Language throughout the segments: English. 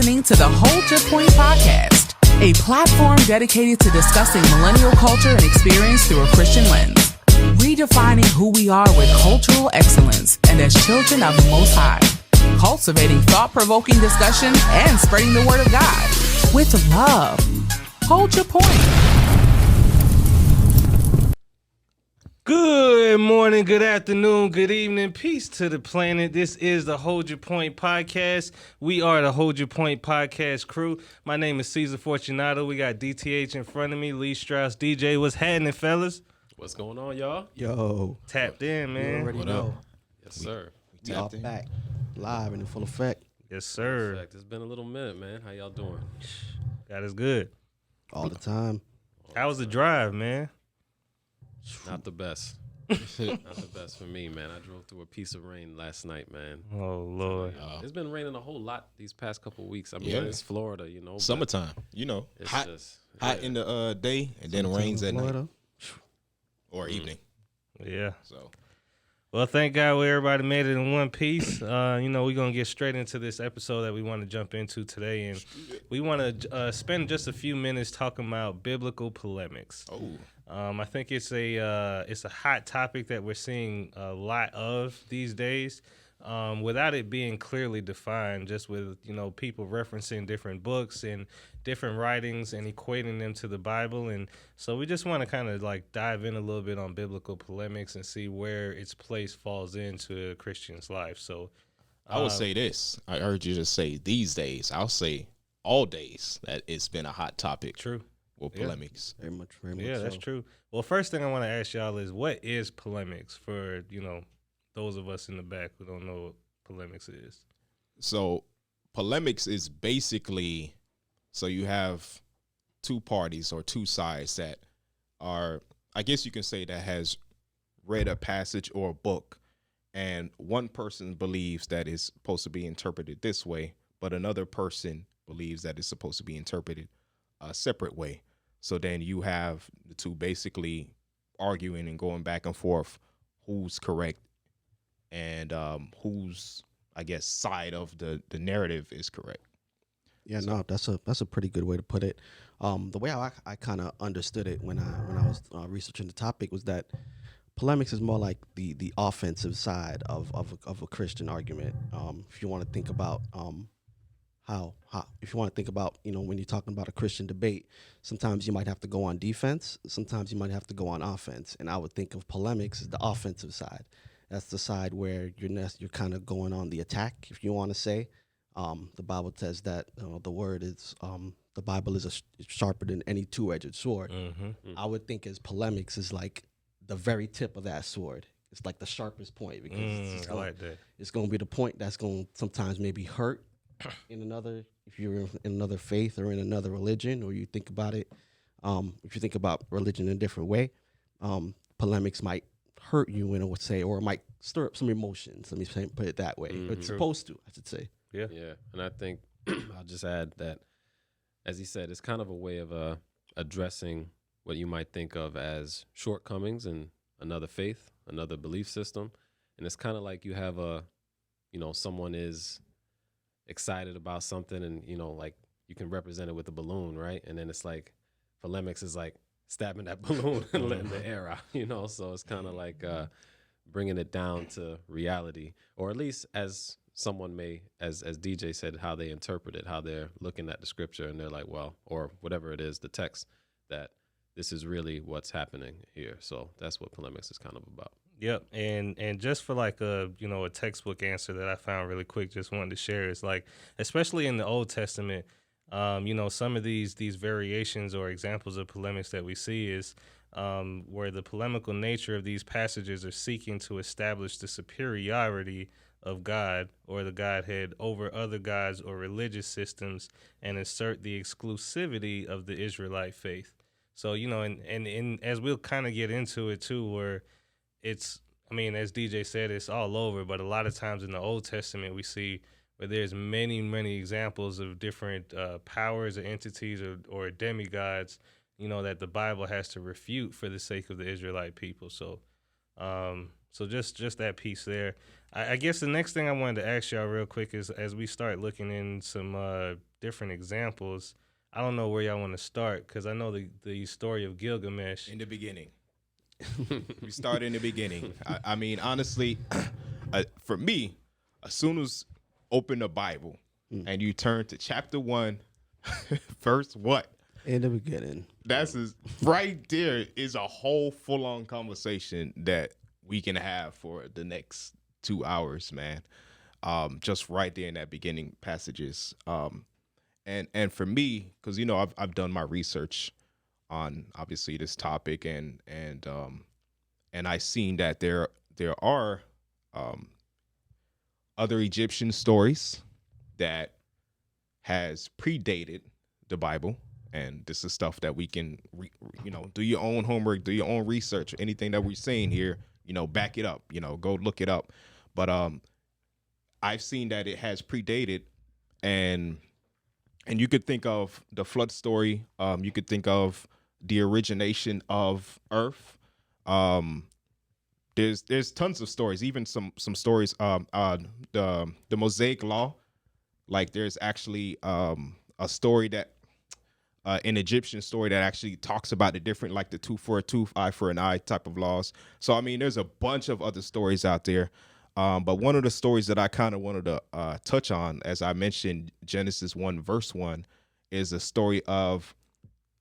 listening to the Hold Your Point podcast, a platform dedicated to discussing millennial culture and experience through a Christian lens, redefining who we are with cultural excellence and as children of the Most High, cultivating thought-provoking discussion and spreading the word of God with love. Hold your point. Good morning, good afternoon, good evening. Peace to the planet. This is the Hold Your Point podcast. We are the Hold Your Point podcast crew. My name is Cesar Fortunato. We got DTH in front of me, Lee Strauss, DJ. What's happening, fellas? What's going on, y'all? Yo. Tapped in, man. You already know. Yes, sir. We all back, live and in full effect. Yes, sir. In fact, it's been a little minute, man. How y'all doing? God is good. All the time. How was the drive, man? Not the best. Not the best for me, man. I drove through a piece of rain last night, man. Oh, Lord. It's been raining a whole lot these past couple of weeks. I mean, it's Florida, you know. Summertime, It's hot, just, hot in the day, and then rains at night or evening. Yeah. So, Well, thank God everybody made it in one piece. We're going to get straight into this episode that we want to jump into today. And we want to spend just a few minutes talking about biblical polemics. I think it's a hot topic that we're seeing a lot of these days, without it being clearly defined, just with, people referencing different books and different writings and equating them to the Bible. And so we just want to kind of like dive in a little bit on biblical polemics and see where its place falls into a Christian's life. So I would say this. I heard you just say these days. I'll say all days that it's been a hot topic. True. With polemics. Very much Yeah, that's true. Well, first thing I want to ask y'all is, what is polemics for, those of us in the back who don't know what polemics is? So polemics is basically, so you have two parties or two sides that are, I guess you can say, that has read a passage or a book, and one person believes that it's supposed to be interpreted this way, but another person believes that it's supposed to be interpreted a separate way. So then you have the two basically arguing and going back and forth who's correct and whose, I guess, side of the narrative is correct. Yeah, so. No, that's a pretty good way to put it. The way I kind of understood it when I was researching the topic was that polemics is more like the offensive side of a Christian argument. If you want to think about if you want to think about, when you're talking about a Christian debate, sometimes you might have to go on defense, sometimes you might have to go on offense. And I would think of polemics as the offensive side. That's the side where you're kind of going on the attack, if you want to say. The Bible says that the Bible is sharper than any two-edged sword. Mm-hmm. I would think as polemics is like the very tip of that sword. It's like the sharpest point, because it's going to be the point that's going to sometimes maybe hurt if you're in another faith or in another religion, or you think about it, if you think about religion in a different way, polemics might hurt you in a way, or it might stir up some emotions. Let me put it that way. Mm-hmm. It's supposed to, I should say. Yeah. And I think I'll just add that, as he said, it's kind of a way of addressing what you might think of as shortcomings in another faith, another belief system. And it's kind of like you have someone is excited about something, and like you can represent it with a balloon, right? And then it's like polemics is like stabbing that balloon and letting the air out, so it's kind of like bringing it down to reality, or at least as someone may, as DJ said, how they interpret it, how they're looking at the scripture, and they're like, well, or whatever it is, the text, that this is really what's happening here. So that's what polemics is kind of about. Yep, and just for like a textbook answer that I found really quick, just wanted to share, is like, especially in the Old Testament, some of these variations or examples of polemics that we see is where the polemical nature of these passages are seeking to establish the superiority of God or the Godhead over other gods or religious systems, and assert the exclusivity of the Israelite faith. So, and as we'll kind of get into it too, where it's, as DJ said, it's all over, but a lot of times in the Old Testament, we see where there's many, many examples of different powers or entities or demigods, that the Bible has to refute for the sake of the Israelite people. So So just that piece there. I guess the next thing I wanted to ask y'all real quick is, as we start looking in some different examples, I don't know where y'all want to start, because I know the story of Gilgamesh. In the beginning. We start in the beginning. I mean, honestly, for me, as soon as open the Bible and you turn to chapter 1, verse what? In the beginning. Right there is a whole full-on conversation that we can have for the next 2 hours, man. Just right there in that beginning passages. And for me, because I've done my research on obviously this topic, and I seen that there are other Egyptian stories that has predated the Bible, and this is stuff that we can do your own homework, do your own research, anything that we're saying here, back it up, go look it up. But I've seen that it has predated, and you could think of the flood story, you could think of the origination of Earth. There's tons of stories, even some stories. The Mosaic Law, like there's actually a story that an Egyptian story that actually talks about the different, like the tooth for a tooth, eye for an eye type of laws. So I mean, there's a bunch of other stories out there. But one of the stories that I kind of wanted to touch on, as I mentioned, Genesis 1 verse 1, is a story of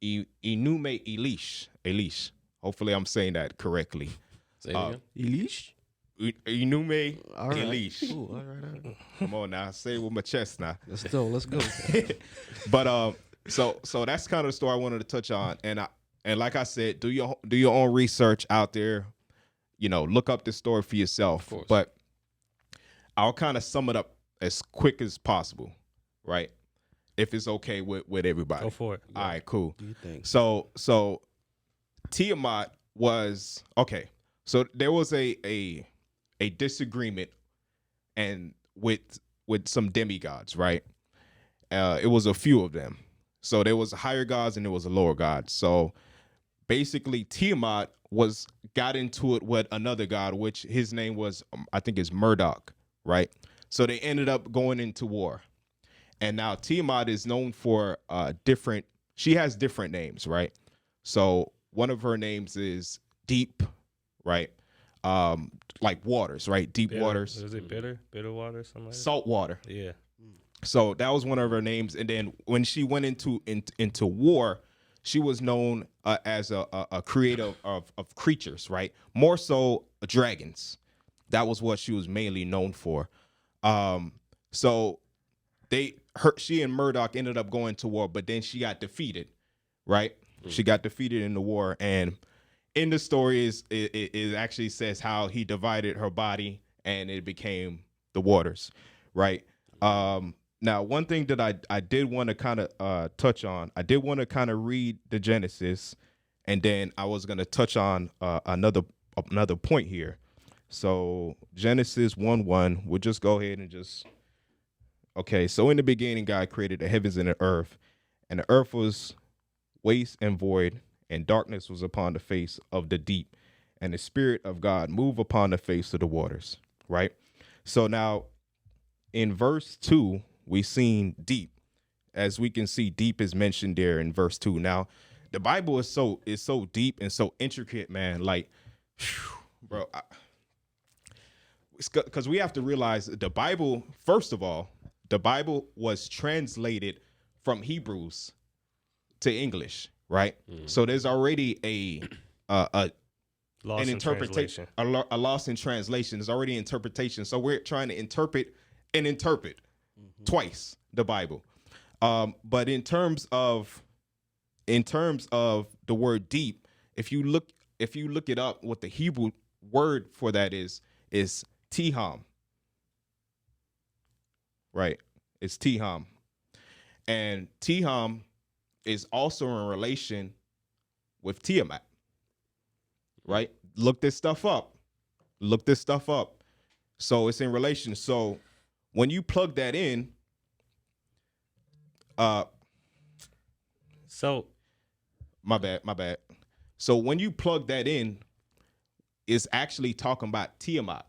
Inume Elish. Hopefully I'm saying that correctly. Say it again. Elish? Inume All right. Elish. Ooh, all right. Come on now, say it with my chest now. Let's go. But so that's kind of the story I wanted to touch on, and like I said, do your own research out there. Look up this story for yourself. Of course. But I'll kind of sum it up as quick as possible, right? If it's okay with everybody. Go for it. All right, cool. Do you think? So Tiamat was okay. So there was a disagreement and with some demigods, right? It was a few of them. So there was higher gods and there was a lower god. So basically Tiamat got into it with another god, which his name was, I think is Murdoch, right? So they ended up going into war. And now Tiamat is known for she has different names, right? So one of her names is Deep, right? Like waters, right? Deep Bitter. waters. Is it bitter? Bitter water, something like that? Salt water. Yeah. So that was one of her names. And then when she went into war, she was known as a creator of creatures, right? More so dragons. That was what she was mainly known for. So she and Murdoch ended up going to war, but then she got defeated, right? She got defeated in the war, and in the story it actually says how he divided her body and it became the waters, right? Now, one thing that I did want to kind of touch on, I did want to kind of read the Genesis, and then I was going to touch on another point here. So Genesis 1:1, we'll just go ahead and okay. So in the beginning, God created the heavens and the earth was waste and void, and darkness was upon the face of the deep, and the Spirit of God moved upon the face of the waters, right? So now in verse 2, we seen deep. As we can see, deep is mentioned there in verse 2. Now, the Bible is so deep and so intricate, man. Like, bro, because we have to realize the Bible, first of all, the Bible was translated from Hebrews to English, right? So there's already a Lost in translation. a loss in translation. There's already interpretation. So we're trying to interpret twice the Bible. But in terms of the word deep, if you look it up, what the Hebrew word for that is tiham. Right? It's tiham. And tiham is also in relation with Tiamat. Right? Look this stuff up. So it's in relation. So when you plug that in, So my bad. So when you plug that in, is actually talking about Tiamat,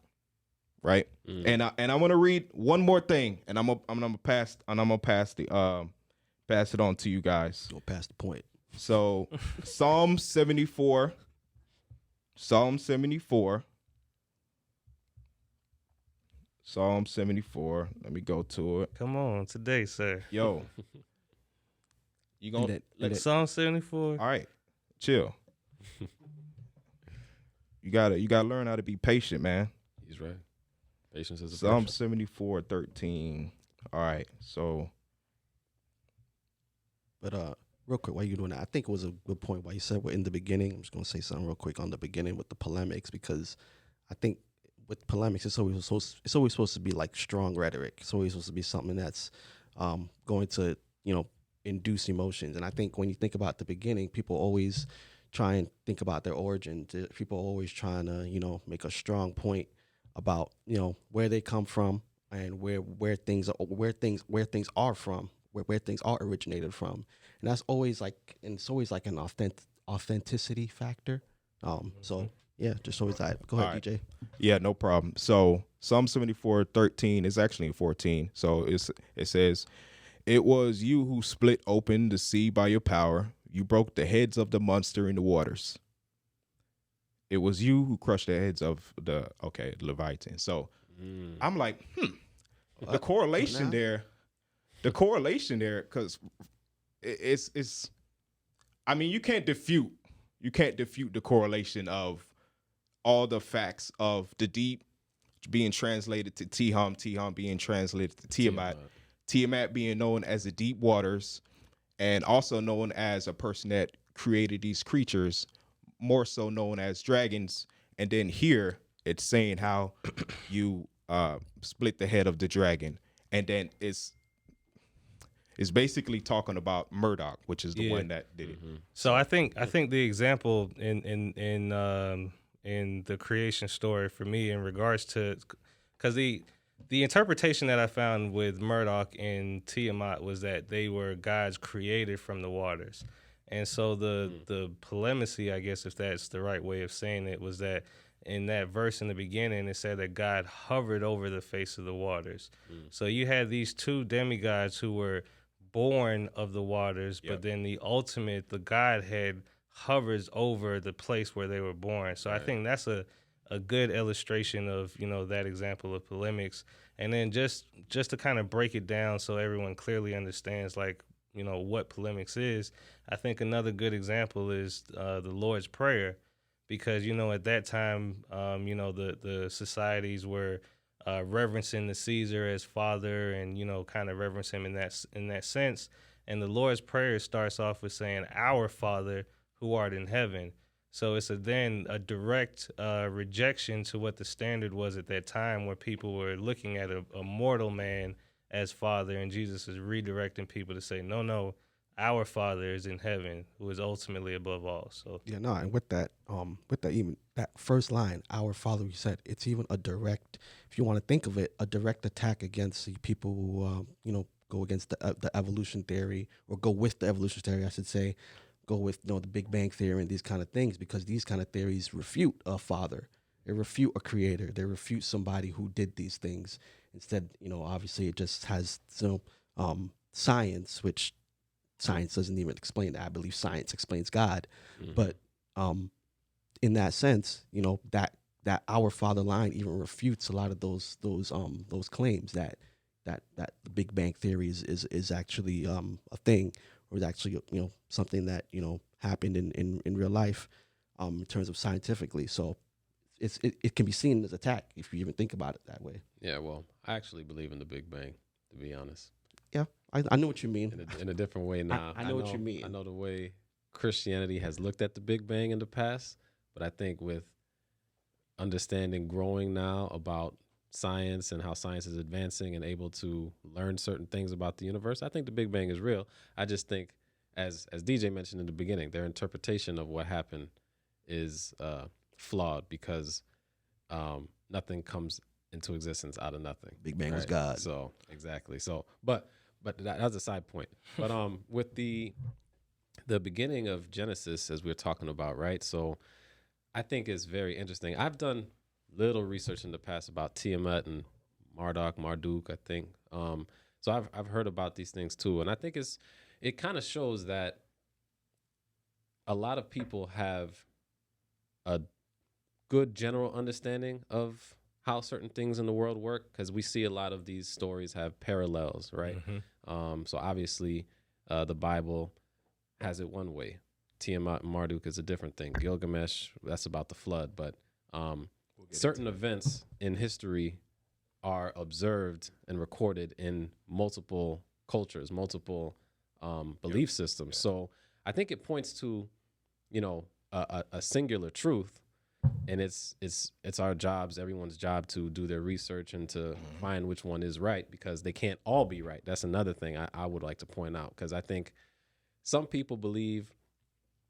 right? And I want to read one more thing, and I'm gonna pass it on to you guys. Go past the point. So Psalm 74. Psalm 74. Let me go to it. Come on, today, sir. Yo. You gonna Psalm 74. all right, chill. You gotta learn how to be patient, man. He's right. Patience is a Psalm virtue. 74:13. All right, so But real quick, while you're doing that, I think it was a good point why you said we're in the beginning. I'm just gonna say something real quick on the beginning with the polemics, because I think with polemics, it's always supposed to be like strong rhetoric. It's always supposed to be something that's going to induce emotions. And I think when you think about the beginning, people always try and think about their origin. People are always trying to make a strong point about where they come from and where things are from, where things are originated from. And that's always it's always like an authenticity factor. So yeah, just always that. Go ahead, All right. DJ. yeah, no problem. So Psalm 74:13 is actually in 14. So it says, "It was you who split open the sea by your power. You broke the heads of the monster in the waters. It was you who crushed the heads of the Leviathan." So I'm like, the correlation there, because it's, I mean, you can't defute the correlation of all the facts of the deep being translated to Tiham being translated to Tiamat being known as the deep waters, and also known as a person that created these creatures, more so known as dragons. And then here it's saying how you split the head of the dragon, and then it's basically talking about Murdoch, which is the one that did it. So I think the example in the creation story for me in regards to, because the interpretation that I found with Murdoch and Tiamat was that they were gods created from the waters. And so the polemicy, I guess, if that's the right way of saying it, was that in that verse in the beginning, it said that God hovered over the face of the waters. So you had these two demigods who were born of the waters, but then the Godhead hovers over the place where they were born. So I think that's a good illustration of, that example of polemics. And then just to kind of break it down so everyone clearly understands, what polemics is, I think another good example is the Lord's Prayer, because, at that time, the societies were reverencing the Caesar as father and, kind of reverence him in that sense. And the Lord's Prayer starts off with saying, "Our Father who art in heaven." So it's a direct rejection to what the standard was at that time, where people were looking at a mortal man as father, and Jesus is redirecting people to say, no, our Father is in heaven, who is ultimately above all. So Yeah, no, and with that even that first line, "Our Father," we said it's even a direct, if you want to think of it, a direct attack against the people who go against the evolution theory, or go with the evolution theory, I should say, go with the Big Bang theory and these kind of things, because these kind of theories refute a father, they refute a creator, they refute somebody who did these things. Instead, obviously it just has science, which science doesn't even explain that. I believe science explains God, but in that sense, that our Father line even refutes a lot of those claims that the Big Bang theory is actually a thing, or is actually something that happened in real life in terms of scientifically. So it can be seen as attack if you even think about it that way. Yeah, well, I actually believe in the Big Bang, to be honest. Yeah, I know what you mean. In a different way now. I know what you mean. I know the way Christianity has looked at the Big Bang in the past, but I think with understanding growing now about science and how science is advancing and able to learn certain things about the universe, I think the Big Bang is real. I just think, as DJ mentioned in the beginning, their interpretation of what happened is flawed, because nothing comes into existence out of nothing. Big Bang was God. So exactly. So, but that's a side point. But with the beginning of Genesis, as we're talking about, right? So I think is very interesting. I've done little research in the past about Tiamat and Marduk, I think. So I've heard about these things too, and I think it kind of shows that a lot of people have a good general understanding of how certain things in the world work, because we see a lot of these stories have parallels, right? So obviously, the Bible has it one way. Tiamat and Marduk is a different thing. Gilgamesh, that's about the flood, but certain events in history are observed and recorded in multiple cultures, multiple belief systems. So I think it points to, a singular truth, and it's our jobs, everyone's job, to do their research and to find which one is right, because they can't all be right. That's another thing I would like to point out, because I think some people believe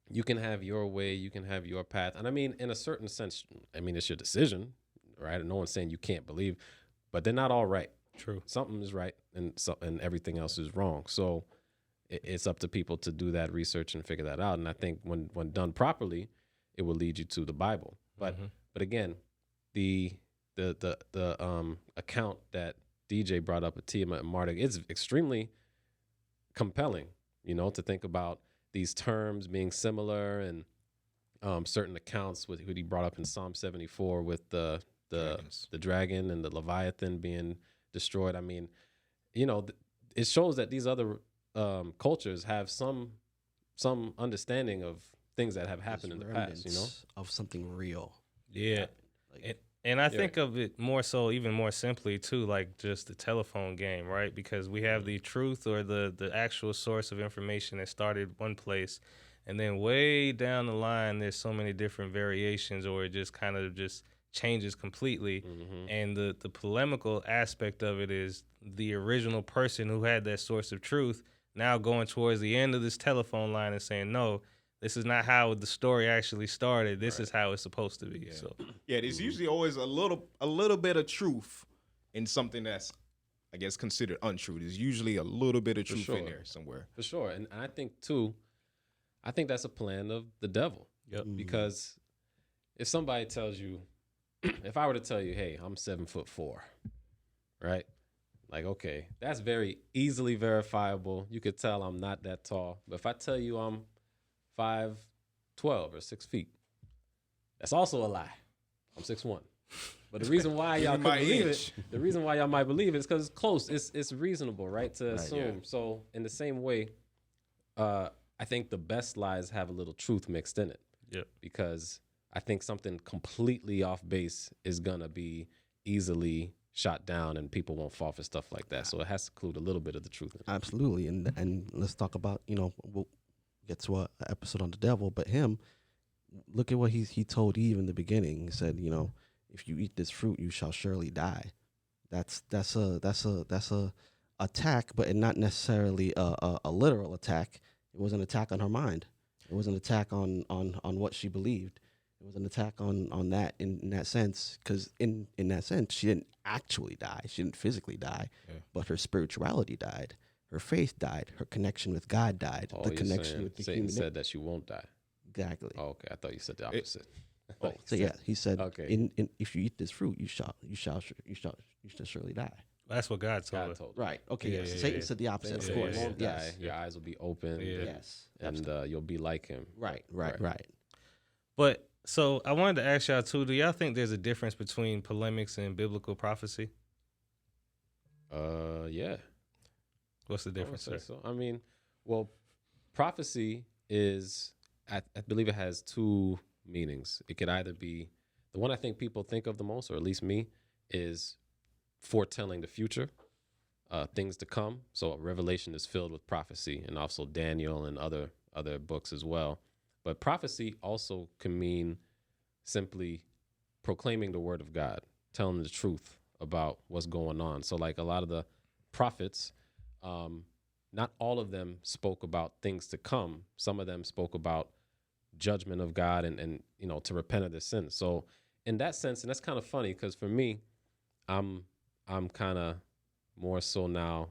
you can have your way, you can have your path. And I mean, in a certain sense, it's your decision, right? And no one's saying you can't believe, but they're not all right. True. Something is right and everything else is wrong. So it's up to people to do that research and figure that out. And I think when done properly, it will lead you to the Bible. But again, the account that DJ brought up of Tiamat and Marduk is extremely compelling, to think about these terms being similar, and certain accounts with what he brought up in Psalm 74 with the dragon and the Leviathan being destroyed. I mean, it shows that these other cultures have some understanding of things that have happened in the past, of something real. Yeah. And I think of it more so, even more simply too, like just the telephone game, right? Because we have the truth, or the actual source of information that started one place, and then way down the line, there's so many different variations, or it just kind of just changes completely. And the polemical aspect of it is the original person who had that source of truth now going towards the end of this telephone line and saying, no, this is not how the story actually started. This is how it's supposed to be. So there's usually always a little bit of truth in something that's, I guess, considered untrue. There's usually a little bit of truth in there somewhere. For sure. And I think too, that's a plan of the devil. Yep. Because if somebody tells you, if I were to tell you, hey, I'm 7'4", right? Like, okay, that's very easily verifiable. You could tell I'm not that tall. But if I tell you I'm 5'12" or 6 feet, that's also a lie. I'm 6'1". But the reason why y'all could believe it, the reason why y'all might believe it is because it's close. It's reasonable, right, to assume. Yeah. So in the same way, I think the best lies have a little truth mixed in it. Yep. Because I think something completely off base is gonna be easily shot down, and people won't fall for stuff like that. So it has to include a little bit of the truth in it. Absolutely. And let's talk about, we'll get to an episode on the devil, but him, look at what he told Eve in the beginning. He said, if you eat this fruit, you shall surely die. That's a attack, but not necessarily a literal attack. It was an attack on her mind. It was an attack on what she believed. It was an attack on that in that sense, because in that sense, she didn't actually die. She didn't physically die, but her spirituality died. Her faith died. Her connection with God died. Oh, the connection with the Satan said that she won't die. Exactly. Oh, okay. I thought you said the opposite. He said, okay. In if you eat this fruit, you shall surely die. That's what God told her. Right. Okay. Satan said the opposite. Satan of course. You won't die. Yes. Your eyes will be open. Yeah. Yes. And you'll be like him. Right. But so I wanted to ask y'all too, do y'all think there's a difference between polemics and biblical prophecy? Yeah. What's the difference, sir? So. I mean, well, prophecy is, I believe it has two meanings. It could either be, the one I think people think of the most, or at least me, is foretelling the future, things to come. So Revelation is filled with prophecy, and also Daniel and other books as well. But prophecy also can mean simply proclaiming the word of God, telling the truth about what's going on. So like a lot of the prophets, not all of them spoke about things to come. Some of them spoke about judgment of God and to repent of their sins. So in that sense, and that's kind of funny, because for me, I'm kind of more so now,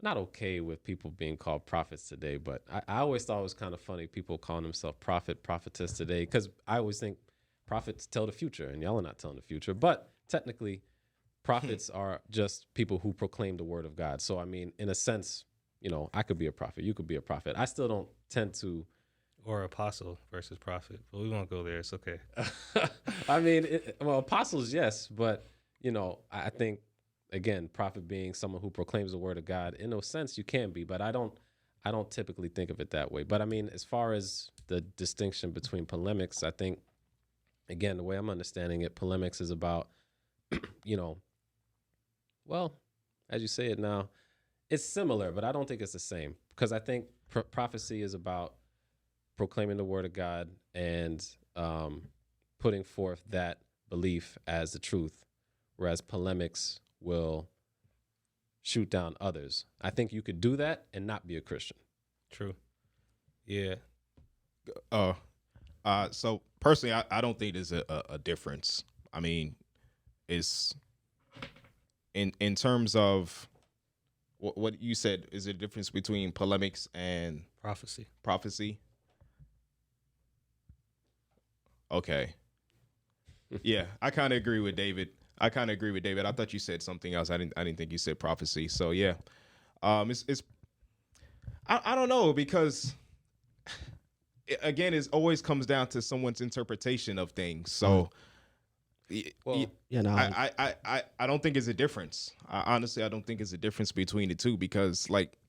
not okay with people being called prophets today, but I always thought it was kind of funny people calling themselves prophet, prophetess today, because I always think prophets tell the future, and y'all are not telling the future. But technically, prophets are just people who proclaim the word of God. So, I mean, in a sense, you know, I could be a prophet. You could be a prophet. I still don't tend to. Or apostle versus prophet. But we won't go there. It's okay. I mean, well, apostles, yes. But, you know, I think, again, prophet being someone who proclaims the word of God, in a sense, you can be. But I don't typically think of it that way. But, I mean, as far as the distinction between polemics, I think, again, the way I'm understanding it, polemics is about, you know, well, as you say it now, it's similar, but I don't think it's the same, because I think prophecy is about proclaiming the word of God and putting forth that belief as the truth, whereas polemics will shoot down others. I think you could do that and not be a Christian. True. Yeah. So personally, I don't think there's a difference. I mean, it's in terms of what you said, is there a difference between polemics and prophecy? Okay. Yeah, I kind of agree with David. I thought you said something else. I didn't think you said prophecy. So yeah, it's I don't know, because again, it always comes down to someone's interpretation of things. So, Well, I don't think it's a difference. Honestly, I don't think it's a difference between the two, because like,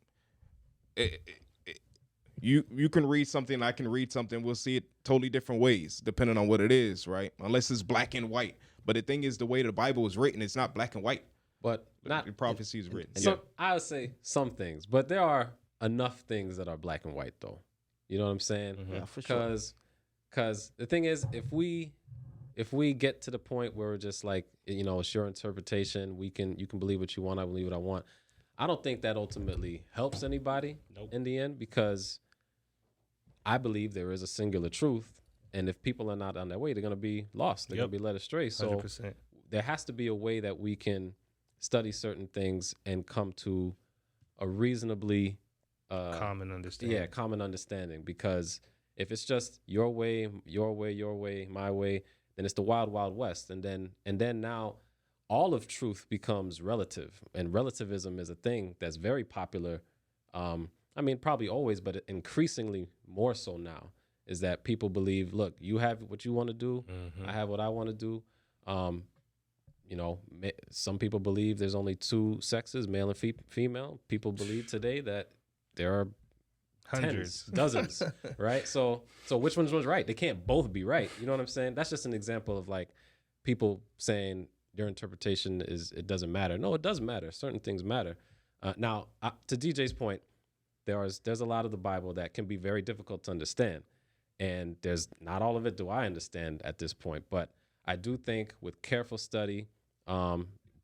you can read something, I can read something. We'll see it totally different ways depending on what it is, right? Unless it's black and white. But the thing is, the way the Bible is written, it's not black and white. but not The prophecy is written. So I would say some things, but there are enough things that are black and white, though. You know what I'm saying? Yeah, for sure. Because the thing is, if we get to the point where we're just like, you know, it's your interpretation, you can believe what you want, I believe what I want. I don't think that ultimately helps anybody in the end, because I believe there is a singular truth, and if people are not on their way, they're going to be lost. They're going to be led astray. So 100%. there has to be a way that we can study certain things and come to a reasonably Common understanding. Yeah, common understanding. Because if it's just your way, my way, then it's the wild, wild west. And then now all of truth becomes relative, and relativism is a thing that's very popular. I mean, probably always, but increasingly more so now, is that people believe, look, you have what you want to do, I have what I want to do. You know, some people believe there's only two sexes, male and female. People believe today that there are Hundreds. dozens, right? So which one's right? They can't both be right. You know what I'm saying? That's just an example of like people saying your interpretation it doesn't matter. No, it does matter. Certain things matter. Now, to DJ's point, there's a lot of the Bible that can be very difficult to understand, and there's not all of it do I understand at this point. But I do think with careful study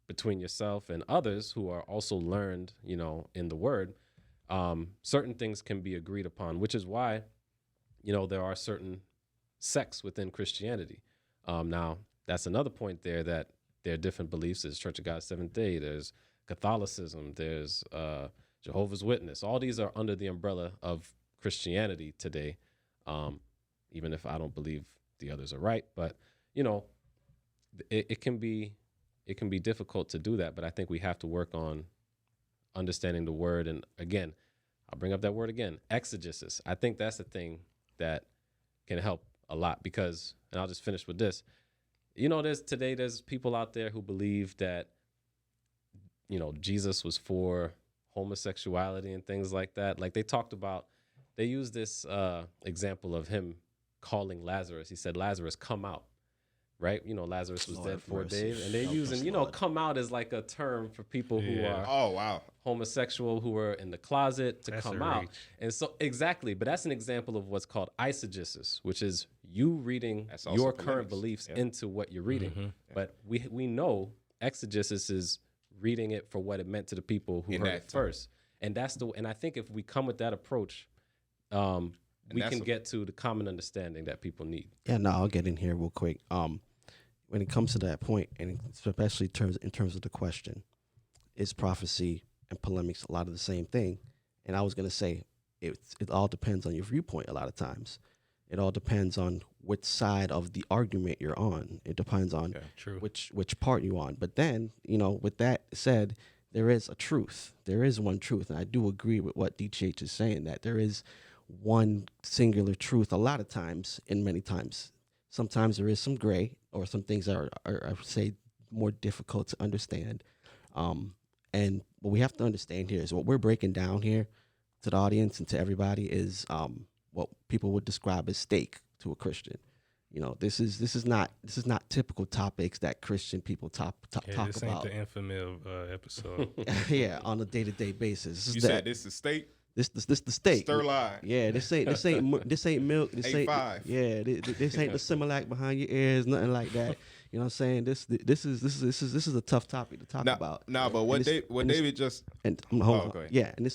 between yourself and others who are also learned, you know, in the Word, certain things can be agreed upon, which is why, you know, there are certain sects within Christianity. Now, that's another point there, that there are different beliefs. There's Church of God Seventh Day, there's Catholicism, there's Jehovah's Witness. All these are under the umbrella of Christianity today, even if I don't believe the others are right. But, you know, it can be difficult to do that, but I think we have to work on understanding the word. And again, I'll bring up that word again, exegesis. I think that's the thing that can help a lot, because, and I'll just finish with this, you know, there's people out there who believe that, you know, Jesus was for homosexuality and things like that. Like they used this example of him calling Lazarus. He said, Lazarus, come out. Right? You know, Lazarus was dead 4 days. And they're using, you know, come out as like a term for people who are homosexual, who are in the closet, to come out. And so, exactly. But that's an example of what's called eisegesis, which is you reading your current beliefs into what you're reading. Mm-hmm. But we know exegesis is reading it for what it meant to the people who heard it first. And and I think if we come with that approach, we can get to the common understanding that people need. Yeah, no, I'll get in here real quick. When it comes to that point, and especially in terms of the question, is prophecy and polemics a lot of the same thing. And I was going to say it all depends on your viewpoint a lot of times. It all depends on which side of the argument you're on. It depends on True. which part you're on. But then, with that said, there is a truth. There is one truth. And I do agree with what DTH is saying, that there is one singular truth a lot of times, and many times. Sometimes there is some gray, or some things that are I would say, more difficult to understand. And what we have to understand here is what we're breaking down here to the audience and to everybody is what people would describe as steak to a Christian. This is not typical topics that Christian people talk This about. ain't the infamous episode. Yeah, on a day-to-day basis. You said this is steak? This the steak. Stir line. Yeah, this ain't milk. This ain't A5. Yeah, this ain't the Similac behind your ears, nothing like that. You know what I'm saying? This is a tough topic to talk about. But what David just and hold on. go ahead. Yeah, and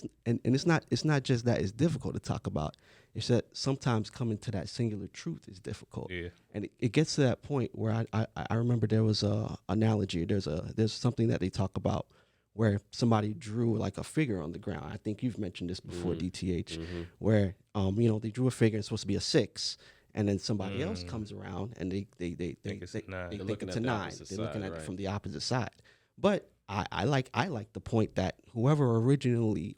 it's not just that it's difficult to talk about. It's that sometimes coming to that singular truth is difficult. Yeah. And it gets to that point where I remember there was a analogy. There's something that they talk about where somebody drew like a figure on the ground. I think you've mentioned this before, DTH, where they drew a figure. It's supposed to be a 6, and then somebody else comes around and they think it's a 9. They're looking at the opposite side. They're looking at it from the opposite side. But I like the point that whoever originally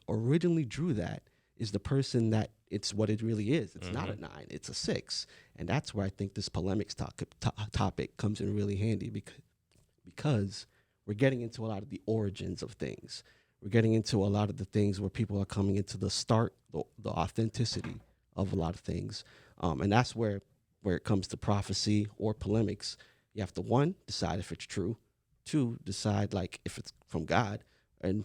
drew that is the person that it's what it really is. It's not a 9. It's a 6, and that's where I think this polemics topic comes in really handy because we're getting into a lot of the origins of things. We're getting into a lot of the things where people are coming into the authenticity of a lot of things. And that's where it comes to prophecy or polemics. You have to, 1, decide if it's true. 2, decide like if it's from God. And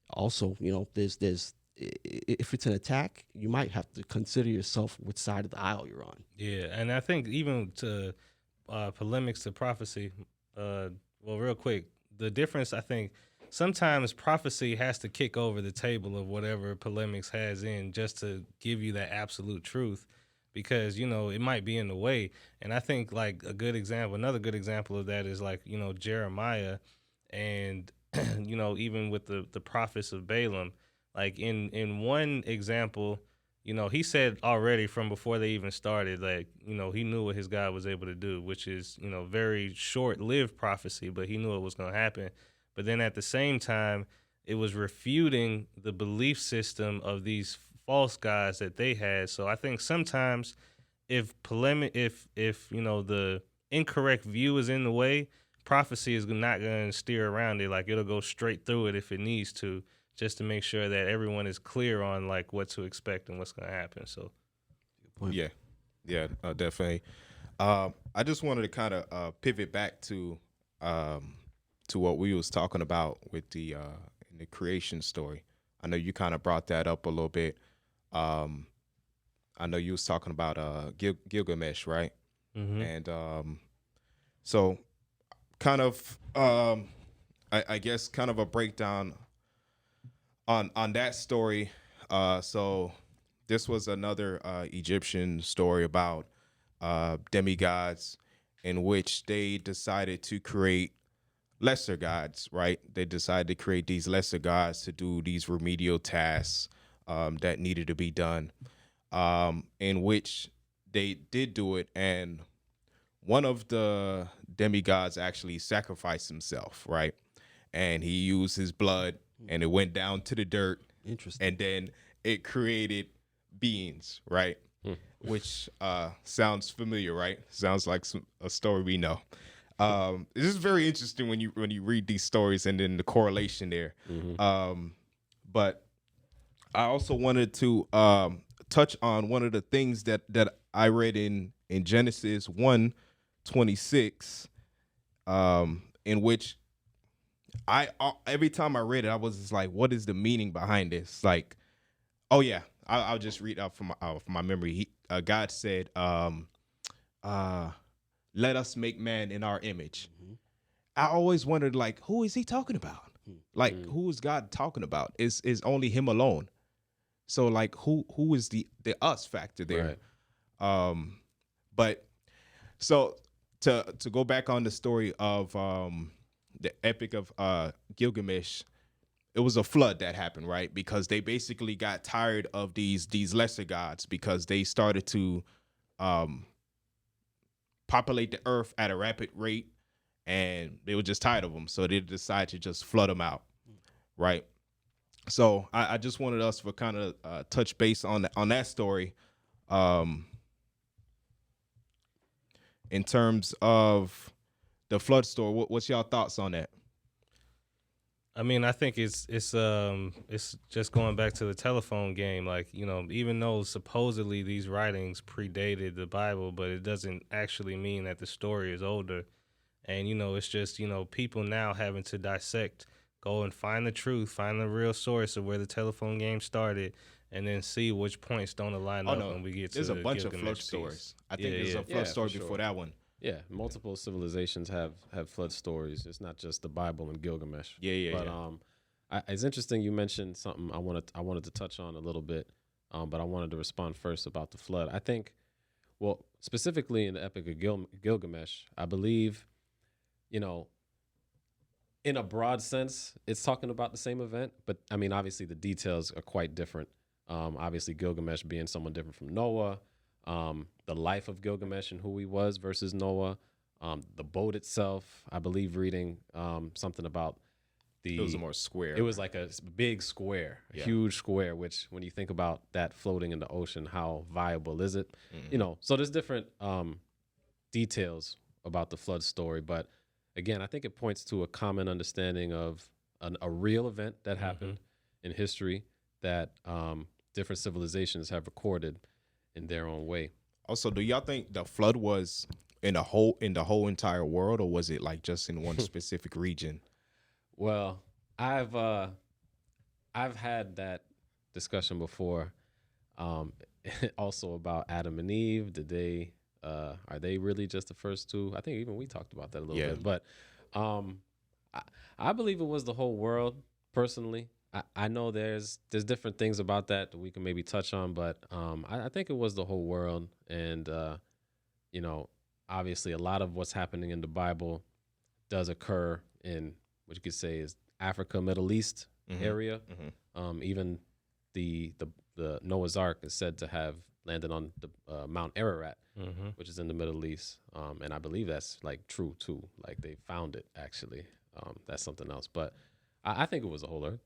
also, there's if it's an attack, you might have to consider yourself which side of the aisle you're on. Yeah, and I think even to polemics to prophecy, real quick, the difference, I think, sometimes prophecy has to kick over the table of whatever polemics has in just to give you that absolute truth, because, it might be in the way. And I think like another good example of that is like, Jeremiah and, even with the prophets of Balaam, like in one example, he said already from before they even started, like, he knew what his God was able to do, which is, very short-lived prophecy, but he knew it was going to happen. But then at the same time, it was refuting the belief system of these false gods that they had. So I think sometimes if the incorrect view is in the way, prophecy is not going to steer around it. Like, it'll go straight through it if it needs to, just to make sure that everyone is clear on like what to expect and what's going to happen. So, yeah, definitely. I just wanted to kind of pivot back to what we was talking about with the creation story. I know you kind of brought that up a little bit. I know you was talking about Gilgamesh, right? mm-hmm. And so kind of I guess kind of a breakdown on that story. So this was another Egyptian story about demigods in which they decided to create lesser gods, right? They decided to create these lesser gods to do these remedial tasks that needed to be done, in which they did do it. And one of the demigods actually sacrificed himself, right? And he used his blood and it went down to the dirt. Interesting. And then it created beings, right? Which sounds familiar, right? Sounds like a story we know. This is very interesting when you read these stories and then the correlation there. But I also wanted to touch on one of the things that I read in Genesis 1:26, in which every time I read it, I was just like, what is the meaning behind this? Like, oh yeah, I'll just read out from my memory. God said, let us make man in our image. I always wondered, like, who is he talking about? Like, who is God talking about? Is only him alone. So like, who is the us factor there? Right. But so to go back on the story of the Epic of Gilgamesh, it was a flood that happened, right? Because they basically got tired of these lesser gods because they started to populate the earth at a rapid rate, and they were just tired of them, so they decided to just flood them out, right? So I just wanted us to kind of touch base on that story, in terms of the flood story. What's y'all thoughts on that? I mean, I think it's just going back to the telephone game. Like, you know, even though supposedly these writings predated the Bible, but it doesn't actually mean that the story is older. And, you know, it's just, you know, people now having to dissect, go and find the truth, find the real source of where the telephone game started, and then see which points don't align up when we get to there's a bunch of Gilgamesh flood piece. stories. I think there's a flood story before that one. Yeah, multiple civilizations have flood stories. It's not just the Bible and Gilgamesh. But it's interesting you mentioned something I wanted to touch on a little bit, but I wanted to respond first about the flood. I think, well, specifically in the Epic of Gilgamesh, I believe, you know, in a broad sense, it's talking about the same event, but I mean, obviously the details are quite different. Obviously, Gilgamesh being someone different from Noah. The life of Gilgamesh and who he was versus Noah, the boat itself. I believe reading something about it was a more square. It was like a big square, a huge square. Which, when you think about that floating in the ocean, how viable is it? Mm-hmm. You know, so there's different details about the flood story, but again, I think it points to a common understanding of a real event that happened in history that different civilizations have recorded in their own way. Also, do y'all think the flood was in the whole entire world, or was it like just in one specific region? Well, I've had that discussion before. Also about Adam and Eve. Did they are they really just the first two? I think even we talked about that a little bit. But I believe it was the whole world. Personally, I know there's different things about that we can maybe touch on, but I think it was the whole world. And you know, obviously, a lot of what's happening in the Bible does occur in what you could say is Africa, Middle East area. Even the Noah's Ark is said to have landed on the Mount Ararat, which is in the Middle East, and I believe that's like true too. Like they found it actually. That's something else, but I think it was a whole earth.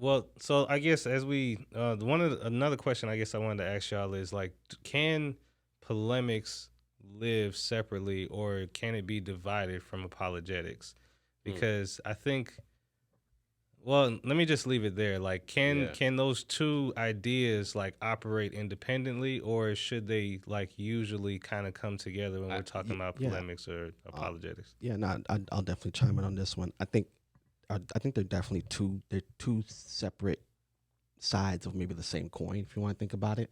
Well, so I guess as we another question I guess I wanted to ask y'all is like, can polemics live separately, or can it be divided from apologetics? Because I think, well, let me just leave it there. Like, can those two ideas like operate independently, or should they like usually kind of come together when we're talking about polemics or apologetics? I'll definitely chime in on this one. I think they're definitely two separate sides of maybe the same coin, if you want to think about it.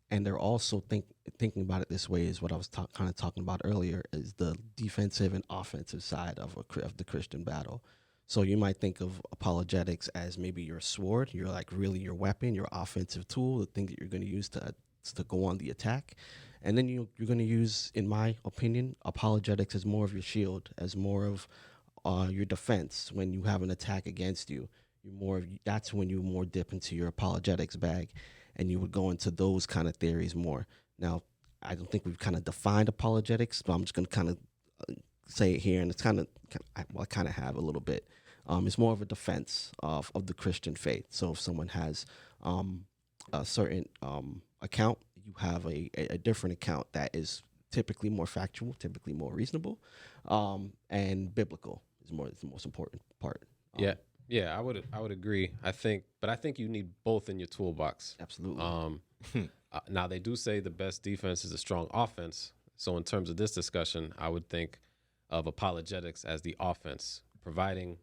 And they're also thinking about it this way is what I was kind of talking about earlier, is the defensive and offensive side of the Christian battle. So you might think of apologetics as maybe your sword, you're like really your weapon, your offensive tool, the thing that you're going to use to go on the attack. And then you're going to use, in my opinion, apologetics as more of your shield, as more of your defense. When you have an attack against you, that's when you more dip into your apologetics bag, and you would go into those kind of theories more. Now, I don't think we've kind of defined apologetics, but I'm just going to kind of say it here, and it's I kind of have a little bit. It's more of a defense of the Christian faith. So if someone has a certain account, you have a different account that is typically more factual, typically more reasonable, and biblical is the most important part. Yeah, I would agree. I think you need both in your toolbox. Absolutely. Now they do say the best defense is a strong offense. So in terms of this discussion, I would think of apologetics as the offense, providing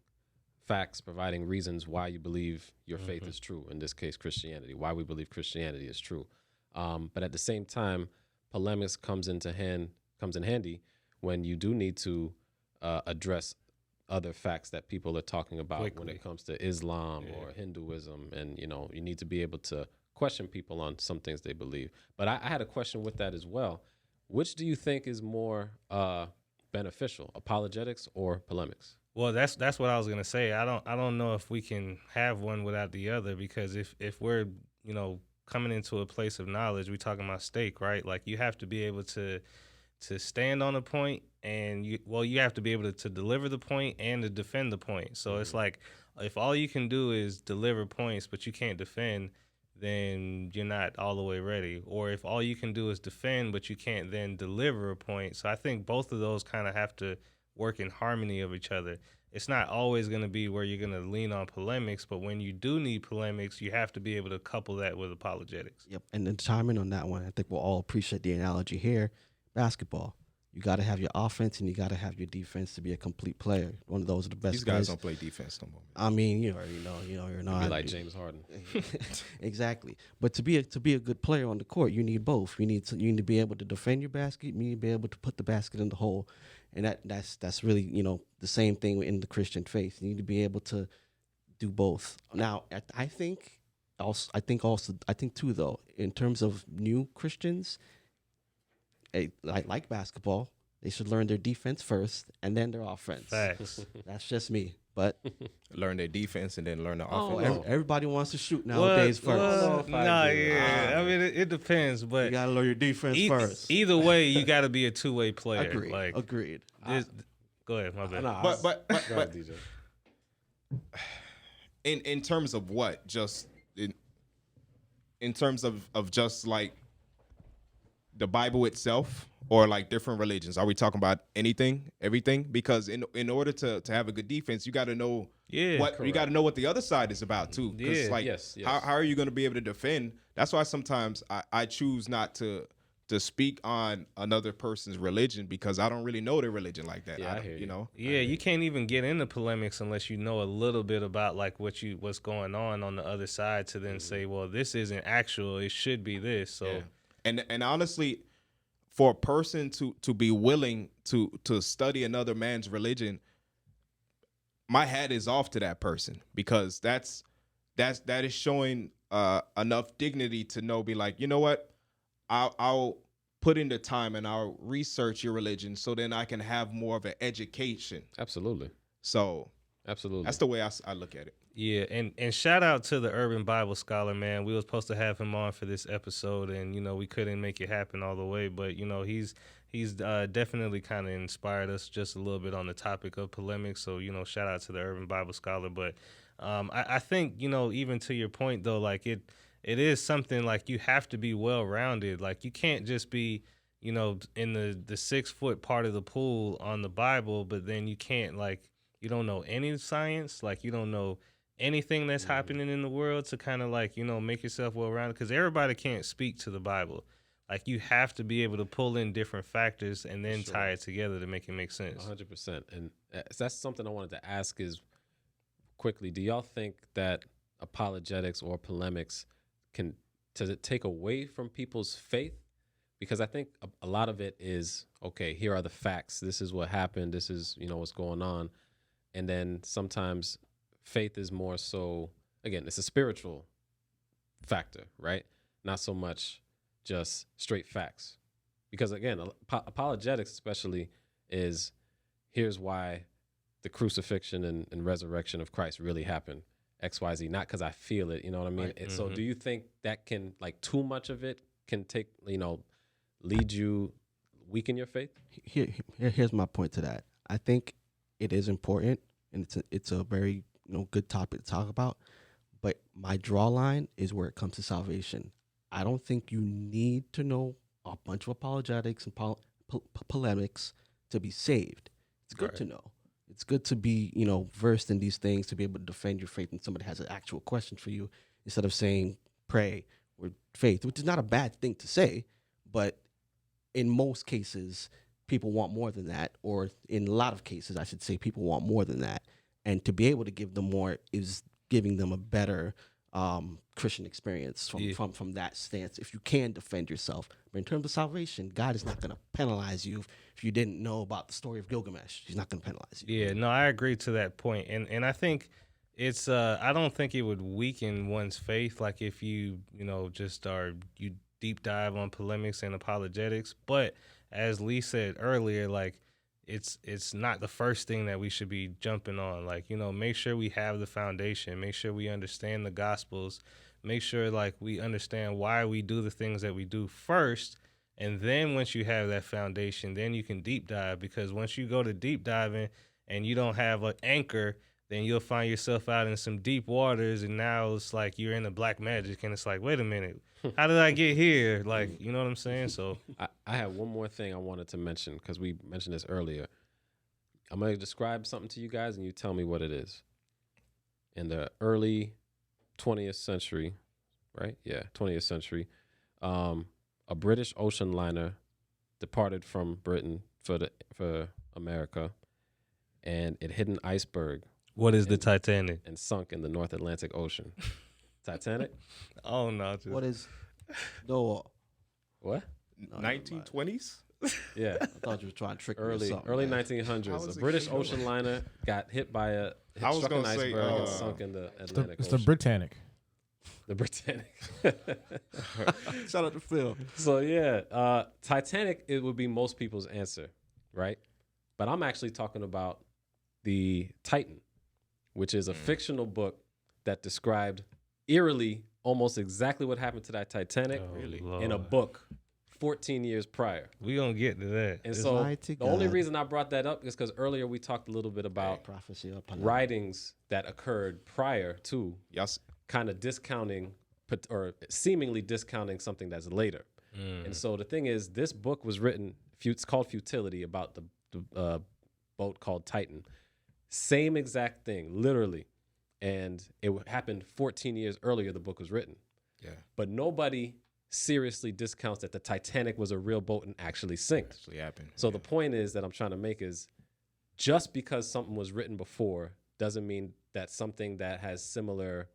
facts, providing reasons why you believe your faith is true. In this case, Christianity, why we believe Christianity is true. But at the same time, polemics comes in handy when you do need to address other facts that people are talking about quickly when it comes to Islam or Hinduism, and you need to be able to question people on some things they believe. But I had a question with that as well. Which do you think is more beneficial, apologetics or polemics? Well, that's what I was gonna say. I don't know if we can have one without the other, because if we're, coming into a place of knowledge, we talking about stake, right? Like, you have to be able to stand on a point, and you have to be able to deliver the point and to defend the point. So it's like, if all you can do is deliver points but you can't defend, then you're not all the way ready. Or if all you can do is defend but you can't then deliver a point. So I think both of those kind of have to work in harmony of each other. It's not always going to be where you're going to lean on polemics, but when you do need polemics, you have to be able to couple that with apologetics. Yep. And then chiming on that one, I think we'll all appreciate the analogy here. Basketball. You got to have your offense and you got to have your defense to be a complete player. One of those are the best. These guys don't play defense no more. I mean, you already know, you're not Be like James Harden. Exactly. But to be a good player on the court, you need both. You need to be able to defend your basket. You need to be able to put the basket in the hole, and that's really the same thing in the Christian faith. You need to be able to do both. Now, I think too though, in terms of new Christians. Like basketball, they should learn their defense first and then their offense. Facts. That's just me. But Learn their defense and then learn the offense. everybody wants to shoot nowadays first. I mean, it depends, but You gotta learn your defense first. Either way, you got to be a two-way player. Agreed. Go ahead, my bad. But Go ahead, DJ. in terms of what? Just in terms of just like the Bible itself, or like different religions? Are we talking about everything? Because in order to have a good defense, you got to know you got to know what the other side is about too. Because Yes. how are you going to be able to defend? That's why sometimes I choose not to speak on another person's religion, because I don't really know their religion like that. Yeah, I hear you. Yeah, you can't even get into polemics unless you know a little bit about like what's going on the other side, to then say, well, this isn't actual, it should be this. So. Yeah. And honestly, for a person to be willing to study another man's religion, my hat is off to that person, because that is showing enough dignity to be like, you know what, I'll put in the time and I'll research your religion so then I can have more of an education. Absolutely. So Absolutely. that's the way I look at it. Yeah, and shout out to the Urban Bible Scholar, man. We were supposed to have him on for this episode, and we couldn't make it happen all the way. But he's definitely kind of inspired us just a little bit on the topic of polemics. So shout out to the Urban Bible Scholar. But I think even to your point though, like it is something like you have to be well rounded. Like you can't just be in the 6 foot part of the pool on the Bible, but then you can't you don't know any science, like you don't know anything that's happening in the world to kind of make yourself well-rounded, because everybody can't speak to the Bible. Like you have to be able to pull in different factors and then tie it together to make it make sense. 100%. And that's something I wanted to ask is quickly, do y'all think that apologetics or polemics does it take away from people's faith? Because I think a lot of it is, okay, here are the facts. This is what happened. This is, what's going on. And then sometimes faith is more so, again, it's a spiritual factor, right? Not so much just straight facts. Because again, apologetics especially is, here's why the crucifixion and resurrection of Christ really happened, XYZ, not because I feel it, you know what I mean? Right. So do you think that can, too much of it can take, lead you, weaken your faith? Here's my point to that. I think it is important, and it's a very good topic to talk about. But my draw line is where it comes to salvation. I don't think you need to know a bunch of apologetics and polemics to be saved. It's good to know. It's good to be versed in these things, to be able to defend your faith when somebody has an actual question for you, instead of saying pray or faith, which is not a bad thing to say, but in most cases people want more than that, or in a lot of cases I should say people want more than that. And to be able to give them more is giving them a better Christian experience from that stance, if you can defend yourself. But in terms of salvation, God is not going to penalize you if you didn't know about the story of Gilgamesh. He's not going to penalize you. Yeah, no, I agree to that point. And I think it's I don't think it would weaken one's faith, like if you deep dive on polemics and apologetics. But as Lee said earlier, like it's not the first thing that we should be jumping on. Like, you know, make sure we have the foundation, make sure we understand the gospels, make sure like we understand why we do the things that we do first. And then once you have that foundation, then you can deep dive, because once you go to deep diving and you don't have an anchor, then you'll find yourself out in some deep waters, and now it's like you're in the black magic, and it's like, wait a minute, how did I get here? Like, you know what I'm saying? So I have one more thing I wanted to mention, because we mentioned this earlier. I'm going to describe something to you guys, and you tell me what it is. In the early 20th century, right? Yeah, 20th century, a British ocean liner departed from Britain for America, and it hit an iceberg. what is the Titanic? And sunk in the North Atlantic Ocean. Titanic? Oh, no. What is no? What? 1920s. Yeah. I thought you were trying to trick me or Early something, man. 1900s. was A a British kid. ocean liner got hit by I was struck an gonna say, iceberg and sunk in the Atlantic It's the Ocean. Britannic. The Britannic. Shout out to Phil. So yeah, Titanic, it would be most people's answer, right? But I'm actually talking about the Titan, which is a fictional book that described eerily almost exactly what happened to that Titanic in a book 14 years prior. We gonna get to that. And so mighty the only God. reason I brought that up is because earlier we talked a little bit about Prophecy of Polemics. writings that occurred prior to Yes. kind of discounting or seemingly discounting something that's later. And so the thing is, this book was written, it's called Futility, about the boat called Titan. Same exact thing, literally. And it happened 14 years earlier the book was written. Yeah. But nobody seriously discounts that the Titanic was a real boat and actually sank. Actually happened. So the point is that I'm trying to make is, just because something was written before doesn't mean that something that has similar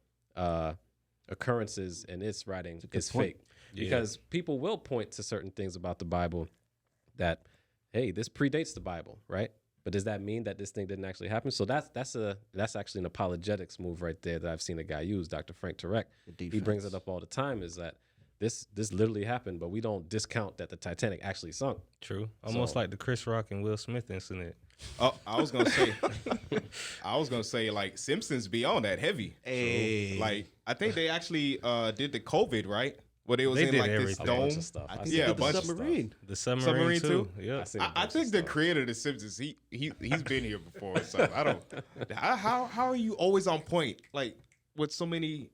occurrences in its writing is point. fake. Because people will point to certain things about the Bible that, hey, this predates the Bible, right? But does that mean that this thing didn't actually happen? So that's actually an apologetics move right there that I've seen a guy use, Dr. Frank Turek. He brings it up all the time, is that this literally happened, but we don't discount that the Titanic actually sunk. True. Almost like the Chris Rock and Will Smith incident. Oh, I was gonna say, like, Simpsons be on that heavy. Hey. Like, I think they actually did the COVID, right? Where they was They in did like this everything. A bunch dome. of stuff. I I think seen Yeah, yeah, a bunch the of submarine. The submarine too. Yeah. seen a bunch I of think the stuff. creator of the Simpsons, he's been here before. So I don't. How are you always on point? Like with so many.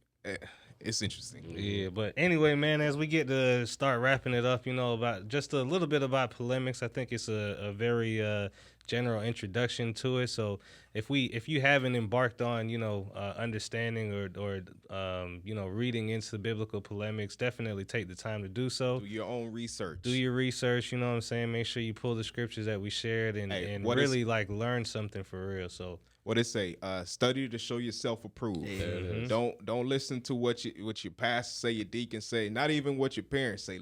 It's interesting. Yeah, but anyway, man, as we get to start wrapping it up, you know, about just a little bit about polemics, I think it's a very general introduction to it. So if you haven't embarked on, you know, understanding or you know, reading into the biblical polemics, definitely take the time to do so. Do your own research. Do your research, you know what I'm saying? Make sure you pull the scriptures that we shared and what really like learn something for real. So What it say? Study to show yourself approved. Don't listen to what your pastor say, your deacon say, not even what your parents say.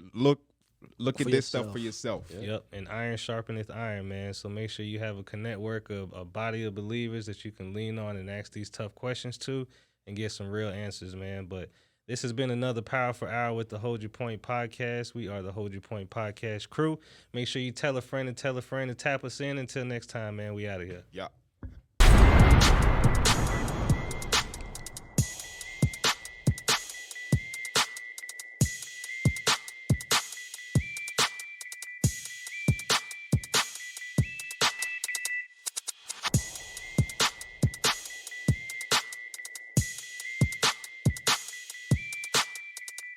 Look at this stuff for yourself. Yep, and iron sharpeneth iron, man. So make sure you have a network of a body of believers that you can lean on and ask these tough questions to and get some real answers, man. But this has been another powerful hour with the Hold Your Point podcast. We are the Hold Your Point podcast crew. Make sure you tell a friend to tap us in. Until next time, man, we out of here. Yeah.